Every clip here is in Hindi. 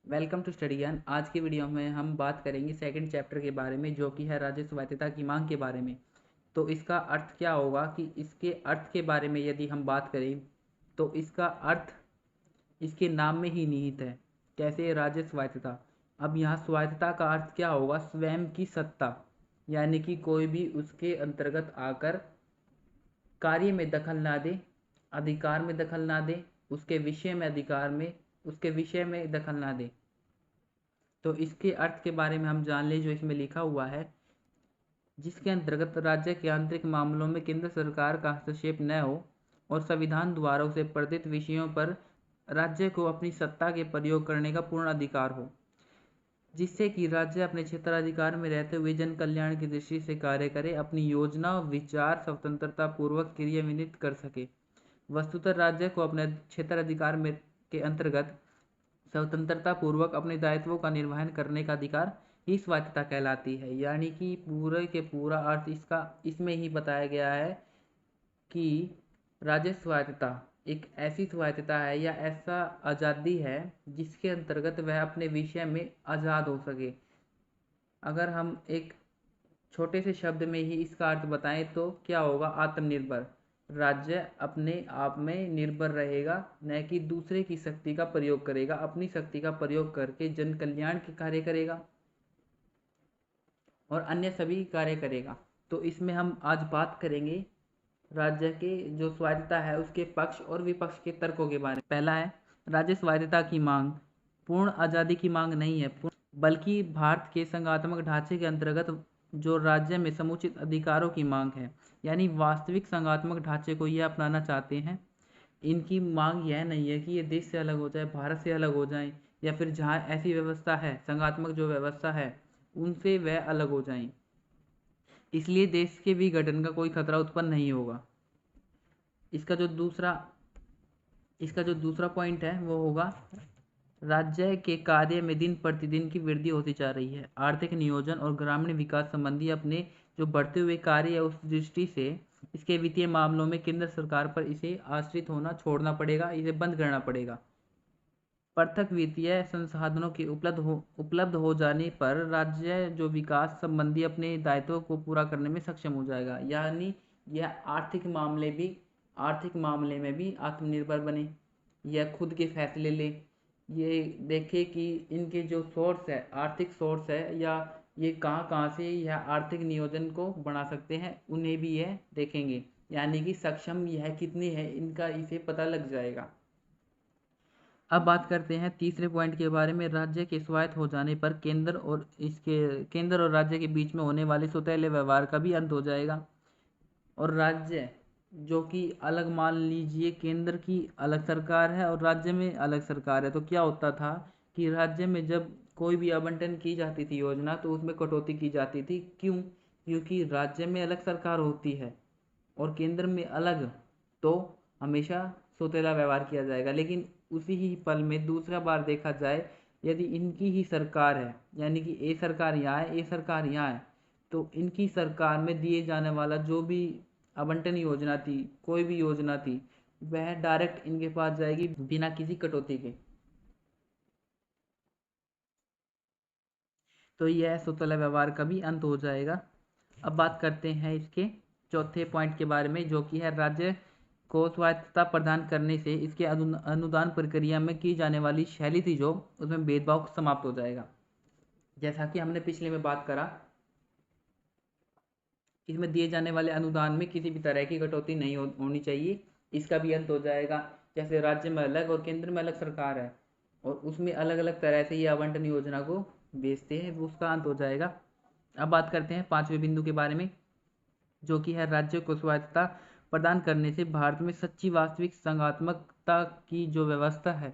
वेलकम टू स्टडी ज्ञान। आज की वीडियो में हम बात करेंगे सेकंड चैप्टर के बारे में, जो कि है राज्य स्वायत्तता की मांग के बारे में। तो इसका अर्थ क्या होगा कि इसके अर्थ के बारे में यदि हम बात करें तो इसका अर्थ इसके नाम में ही निहित है। कैसे? राज्य स्वायत्तता। अब यहाँ स्वायत्तता का अर्थ क्या होगा? स्वयं की सत्ता, यानी कि कोई भी उसके अंतर्गत आकर कार्य में दखल ना दे, अधिकार में दखल ना दे, उसके विषय में अधिकार में उसके विषय में दखल ना दे। तो इसके अर्थ के बारे में हम जान लें, जो इसमें लिखा हुआ है, जिसके अंतर्गत राज्य के आंतरिक मामलों में केंद्र सरकार का हस्तक्षेप न हो और संविधान द्वारा उसे प्रदत्त विषयों पर राज्य को अपनी सत्ता के प्रयोग करने का पूर्ण अधिकार हो, जिससे कि राज्य अपने क्षेत्राधिकार में रहते हुए जन कल्याण की दृष्टि से कार्य करे, अपनी योजना और विचार स्वतंत्रता पूर्वक क्रियान्वित कर सके। वस्तुतः राज्य को अपने क्षेत्राधिकार में के अंतर्गत स्वतंत्रता पूर्वक अपने दायित्वों का निर्वहन करने का अधिकार ही स्वायत्तता कहलाती है। यानी कि पूरे के पूरा अर्थ इसका इसमें ही बताया गया है कि राज्य स्वायत्तता एक ऐसी स्वायत्तता है या ऐसा आज़ादी है जिसके अंतर्गत वह अपने विषय में आज़ाद हो सके। अगर हम एक छोटे से शब्द में ही इसका अर्थ बताएं तो क्या होगा? आत्मनिर्भर। राज्य अपने आप में निर्भर रहेगा, न कि दूसरे की शक्ति का प्रयोग करेगा। अपनी शक्ति का प्रयोग करके जन कल्याण के कार्य करेगा और अन्य सभी कार्य करेगा। तो इसमें हम आज बात करेंगे राज्य के जो स्वायत्तता है उसके पक्ष और विपक्ष के तर्कों के बारे में। पहला है राज्य स्वायत्तता की मांग। पूर्ण आज़ादी की मांग नहीं है, बल्कि भारत के संघात्मक ढांचे के अंतर्गत जो राज्य में समुचित अधिकारों की मांग है। यानी वास्तविक संघात्मक ढांचे को ये अपनाना चाहते हैं। इनकी मांग यह नहीं है कि ये देश से अलग हो जाए, भारत से अलग हो जाएं, या फिर जहाँ ऐसी व्यवस्था है, संघात्मक जो व्यवस्था है, उनसे वह अलग हो जाएं। इसलिए देश के विघटन का कोई खतरा उत्पन्न नहीं होगा। इसका जो दूसरा पॉइंट है वो होगा, राज्य के कार्य में दिन प्रतिदिन की वृद्धि होती जा रही है। आर्थिक नियोजन और ग्रामीण विकास संबंधी अपने जो बढ़ते हुए कार्य है उस दृष्टि से इसके वित्तीय मामलों में केंद्र सरकार पर इसे आश्रित होना छोड़ना पड़ेगा, इसे बंद करना पड़ेगा। पृथक वित्तीय संसाधनों के उपलब्ध हो जाने पर राज्य जो विकास संबंधी अपने दायित्वों को पूरा करने में सक्षम हो जाएगा। यानी यह आर्थिक मामले में भी आत्मनिर्भर बने, यह खुद के फैसले ले, ये देखे कि इनके जो सोर्स है, आर्थिक सोर्स है, या ये कहाँ कहाँ से यह आर्थिक नियोजन को बढ़ा सकते हैं, उन्हें भी यह देखेंगे। यानी कि सक्षम यह कितनी है इनका इसे पता लग जाएगा। अब बात करते हैं तीसरे पॉइंट के बारे में। राज्य के स्वायत्त हो जाने पर केंद्र और राज्य के बीच में होने वाले सौतेले व्यवहार का भी अंत हो जाएगा। और राज्य जो कि अलग, मान लीजिए केंद्र की अलग सरकार है और राज्य में अलग सरकार है, तो क्या होता था कि राज्य में जब कोई भी आवंटन की जाती थी योजना, तो उसमें कटौती की जाती थी। क्यों? क्योंकि राज्य में अलग सरकार होती है और केंद्र में अलग, तो हमेशा सौतेला व्यवहार किया जाएगा। लेकिन उसी ही पल में दूसरा बार देखा जाए, यदि इनकी ही सरकार है, यानी कि ए सरकार यहाँ है, ए सरकार यहाँ है, तो इनकी सरकार में दिए जाने वाला जो भी आवंटन योजना थी, कोई भी योजना थी, वह डायरेक्ट इनके पास जाएगी बिना किसी कटौती के। तो यह सौतेला व्यवहार का भी अंत हो जाएगा। अब बात करते हैं इसके चौथे पॉइंट के बारे में, जो कि है राज्य को स्वायत्तता प्रदान करने से इसके अनुदान प्रक्रिया में की जाने वाली शैली थी जो, उसमें भेदभाव समाप्त हो जाएगा। जैसा कि हमने पिछले में बात करा, इसमें दिए जाने वाले अनुदान में किसी भी तरह की कटौती नहीं होनी चाहिए, इसका भी अंत हो जाएगा। जैसे राज्य में अलग और केंद्र में अलग सरकार है और उसमें अलग अलग तरह से ये आवंटन योजना को बेचते हैं, उसका अंत हो जाएगा। अब बात करते हैं पांचवें बिंदु के बारे में, जो कि है राज्य को स्वायत्तता प्रदान करने से भारत में सच्ची वास्तविक संघात्मकता की जो व्यवस्था है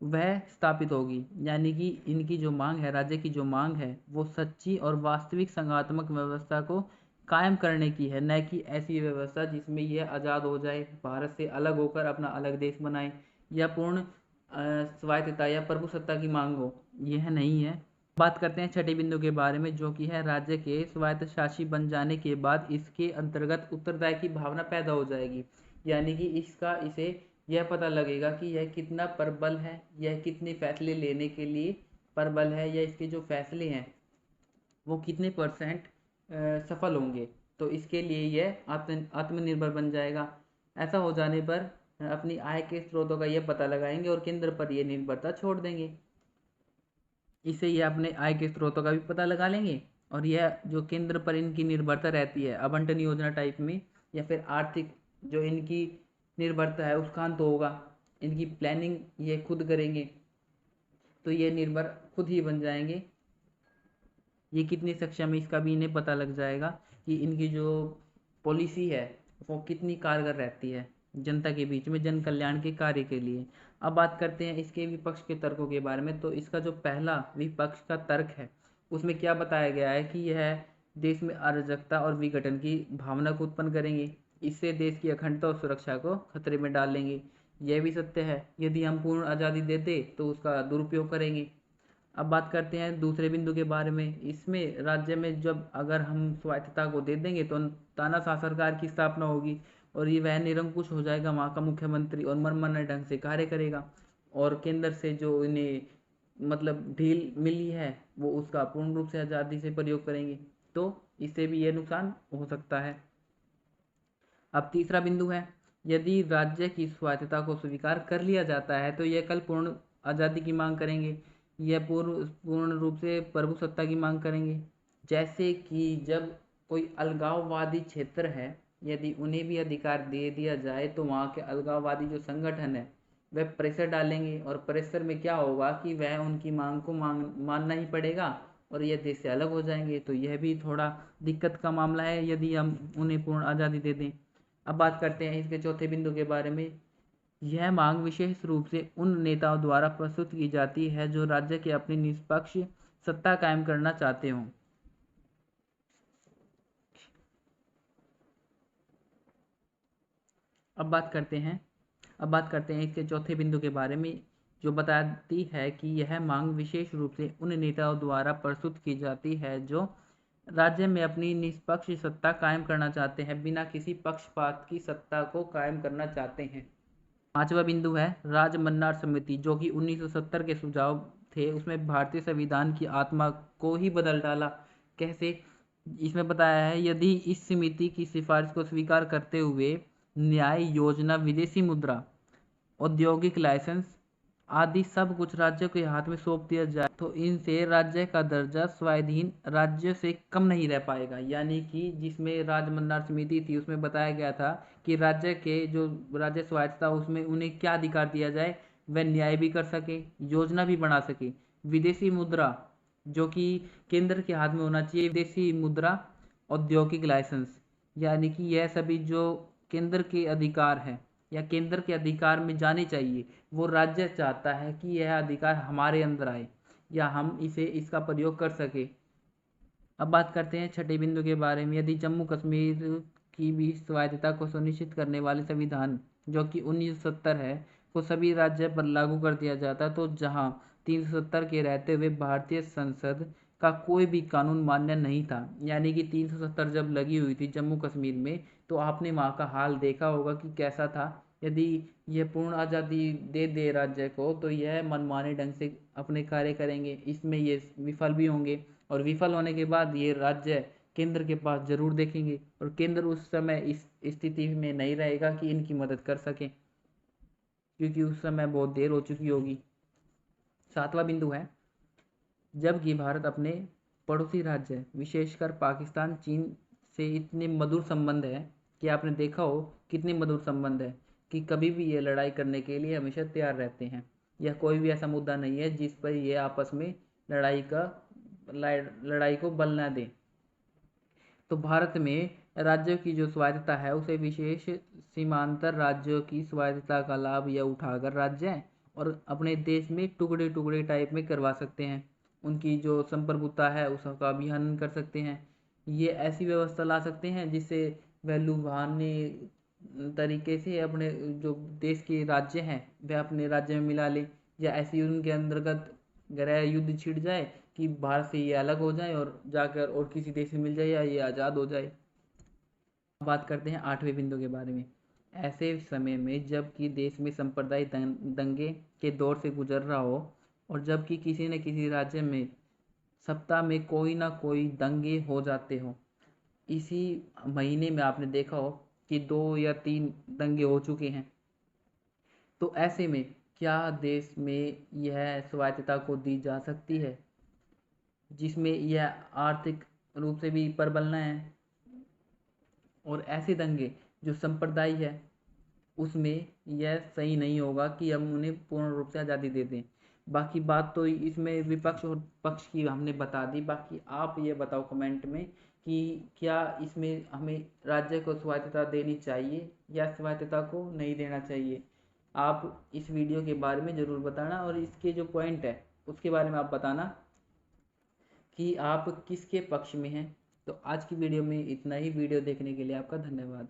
वह स्थापित होगी। यानी कि इनकी जो मांग है, राज्य की जो मांग है, वो सच्ची और वास्तविक संघात्मक व्यवस्था को कायम करने की है, न कि ऐसी व्यवस्था जिसमें यह आज़ाद हो जाए, भारत से अलग होकर अपना अलग देश बनाए, या पूर्ण स्वायत्तता या प्रभुसत्ता की मांग हो। यह नहीं है। बात करते हैं छठे बिंदु के बारे में, जो कि है राज्य के स्वायत्त शासी बन जाने के बाद इसके अंतर्गत उत्तरदायी की भावना पैदा हो जाएगी। यानी कि इसे यह पता लगेगा कि यह कितना प्रबल है, यह कितने फैसले लेने के लिए प्रबल है या इसके जो फैसले हैं वो कितने परसेंट सफल होंगे। तो इसके लिए यह आत्मनिर्भर बन जाएगा। ऐसा हो जाने पर अपनी आय के स्रोतों का यह पता लगाएंगे और केंद्र पर यह निर्भरता छोड़ देंगे। इससे ये अपने आय के स्रोतों का भी पता लगा लेंगे और यह जो केंद्र पर इनकी निर्भरता रहती है आवंटन योजना टाइप में, या फिर आर्थिक जो इनकी निर्भरता है उसका अंत होगा। इनकी प्लानिंग ये खुद करेंगे तो ये निर्भर खुद ही बन जाएंगे। ये कितने सक्षम है इसका भी इन्हें पता लग जाएगा कि इनकी जो पॉलिसी है वो कितनी कारगर रहती है जनता के बीच में जन कल्याण के कार्य के लिए। अब बात करते हैं इसके विपक्ष के तर्कों के बारे में। तो इसका जो पहला विपक्ष का तर्क है उसमें क्या बताया गया है कि यह देश में अराजकता और विघटन की भावना को उत्पन्न करेंगे। इससे देश की अखंडता और सुरक्षा को खतरे में डाल लेंगे। यह भी सत्य है, यदि हम पूर्ण आज़ादी देते तो उसका दुरुपयोग करेंगे। अब बात करते हैं दूसरे बिंदु के बारे में। इसमें राज्य में जब अगर हम स्वायत्तता को दे देंगे तो तानाशाह सरकार की स्थापना होगी और ये वह निरंकुश हो जाएगा वहाँ का मुख्यमंत्री और मनमाने ढंग से कार्य करेगा और केंद्र से जो इन्हें मतलब ढील मिली है वो उसका पूर्ण रूप से आज़ादी से प्रयोग करेंगे। तो इससे भी ये नुकसान हो सकता है। अब तीसरा बिंदु है, यदि राज्य की स्वायत्तता को स्वीकार कर लिया जाता है तो यह कल पूर्ण आज़ादी की मांग करेंगे। यह पूर्ण रूप से प्रभुसत्ता की मांग करेंगे। जैसे कि जब कोई अलगाववादी क्षेत्र है यदि उन्हें भी अधिकार दे दिया जाए तो वहाँ के अलगाववादी जो संगठन है वह प्रेशर डालेंगे और प्रेशर में क्या होगा कि वह उनकी मांग को मानना ही पड़ेगा और यह देश से अलग हो जाएंगे। तो यह भी थोड़ा दिक्कत का मामला है यदि हम उन्हें पूर्ण आज़ादी दे दें। अब बात करते हैं इसके चौथे बिंदु के बारे में। यह मांग विशेष रूप से उन नेताओं द्वारा प्रस्तुत की जाती है जो राज्य के अपनी निष्पक्ष सत्ता कायम करना चाहते हों। अब बात करते हैं इसके चौथे बिंदु के बारे में जो बताती है कि यह मांग विशेष रूप से उन नेताओं द्वारा प्रस्तुत की जाती है जो राज्य में अपनी निष्पक्ष सत्ता कायम करना चाहते हैं, बिना किसी पक्षपात की सत्ता को कायम करना चाहते हैं। पांचवा बिंदु है राज्य मन्नार समिति जो कि 1970 के सुझाव थे। उसमें भारतीय संविधान की आत्मा को ही बदल डाला। कैसे? इसमें बताया है यदि इस समिति की सिफारिश को स्वीकार करते हुए न्याय योजना, विदेशी मुद्रा, औद्योगिक लाइसेंस आदि सब कुछ राज्य के हाथ में सौंप दिया जाए तो इनसे राज्य का दर्जा स्वाधीन राज्य से कम नहीं रह पाएगा। यानी कि जिसमें राज्य मन्नार समिति थी उसमें बताया गया था कि राज्य के जो राज्य स्वायत्तता उसमें उन्हें क्या अधिकार दिया जाए, वह न्याय भी कर सके, योजना भी बना सके। विदेशी मुद्रा जो कि केंद्र के हाथ में होना चाहिए, विदेशी मुद्रा, औद्योगिक लाइसेंस, यानी कि यह सभी जो केंद्र के अधिकार हैं या केंद्र के अधिकार में जाने चाहिए वो राज्य चाहता है कि यह अधिकार हमारे अंदर आए या हम इसे इसका प्रयोग कर सके। अब बात करते हैं छठे बिंदु के बारे में। यदि जम्मू कश्मीर की भी स्वायत्तता को सुनिश्चित करने वाले संविधान जो कि 1970 है को सभी राज्य पर लागू कर दिया जाता तो जहां 370 के रहते हुए भारतीय संसद का कोई भी कानून मान्य नहीं था। यानी कि 370 जब लगी हुई थी जम्मू कश्मीर में तो आपने वहाँ का हाल देखा होगा कि कैसा था। यदि यह पूर्ण आज़ादी दे दे राज्य को तो यह मनमाने ढंग से अपने कार्य करेंगे, इसमें ये विफल भी होंगे और विफल होने के बाद ये राज्य केंद्र के पास जरूर देखेंगे और केंद्र उस समय इस स्थिति में नहीं रहेगा कि इनकी मदद कर सके क्योंकि उस समय बहुत देर हो चुकी होगी। सातवां बिंदु है, जबकि भारत अपने पड़ोसी राज्य विशेषकर पाकिस्तान, चीन से इतने मधुर संबंध है कि आपने देखा हो कितने मधुर संबंध है कि कभी भी ये लड़ाई करने के लिए हमेशा तैयार रहते हैं। यह कोई भी ऐसा मुद्दा नहीं है जिस पर ये आपस में लड़ाई को बल न दें। तो भारत में राज्यों की जो स्वायत्तता है उसे विशेष सीमांतर राज्यों की स्वायत्तता का लाभ या उठाकर राज्य और अपने देश में टुकड़े टुकड़े टाइप में करवा सकते हैं। उनकी जो संप्रभुता है उसका भी हनन कर सकते हैं। ये ऐसी व्यवस्था ला सकते हैं जिससे वह लुभावनी तरीके से अपने जो देश के राज्य हैं वह अपने राज्य में मिला ले, या ऐसी उनके अंतर्गत गृह युद्ध छिड़ जाए कि भारत से ये अलग हो जाए और जाकर और किसी देश में मिल जाए या ये आज़ाद हो जाए। बात करते हैं आठवें बिंदु के बारे में। ऐसे समय में जबकि देश में सांप्रदायिक दंगे के दौर से गुजर रहा हो और जबकि किसी न किसी राज्य में सप्ताह में कोई ना कोई दंगे हो जाते हो। इसी महीने में आपने देखा हो कि 2 या 3 दंगे हो चुके हैं। तो ऐसे में क्या देश में यह स्वायत्तता को दी जा सकती है, जिसमें यह आर्थिक रूप से भी प्रबल है? और ऐसे दंगे जो सांप्रदायिक है, उसमें यह सही नहीं होगा कि हम उन्हें पूर्ण रूप से आज़ादी दे दें। बाकी बात तो इसमें विपक्ष और पक्ष की हमने बता दी। बाकी आप ये बताओ कमेंट में कि क्या इसमें हमें राज्य को स्वायत्तता देनी चाहिए या स्वायत्तता को नहीं देना चाहिए। आप इस वीडियो के बारे में ज़रूर बताना और इसके जो पॉइंट है उसके बारे में आप बताना कि आप किसके पक्ष में हैं। तो आज की वीडियो में इतना ही। वीडियो देखने के लिए आपका धन्यवाद।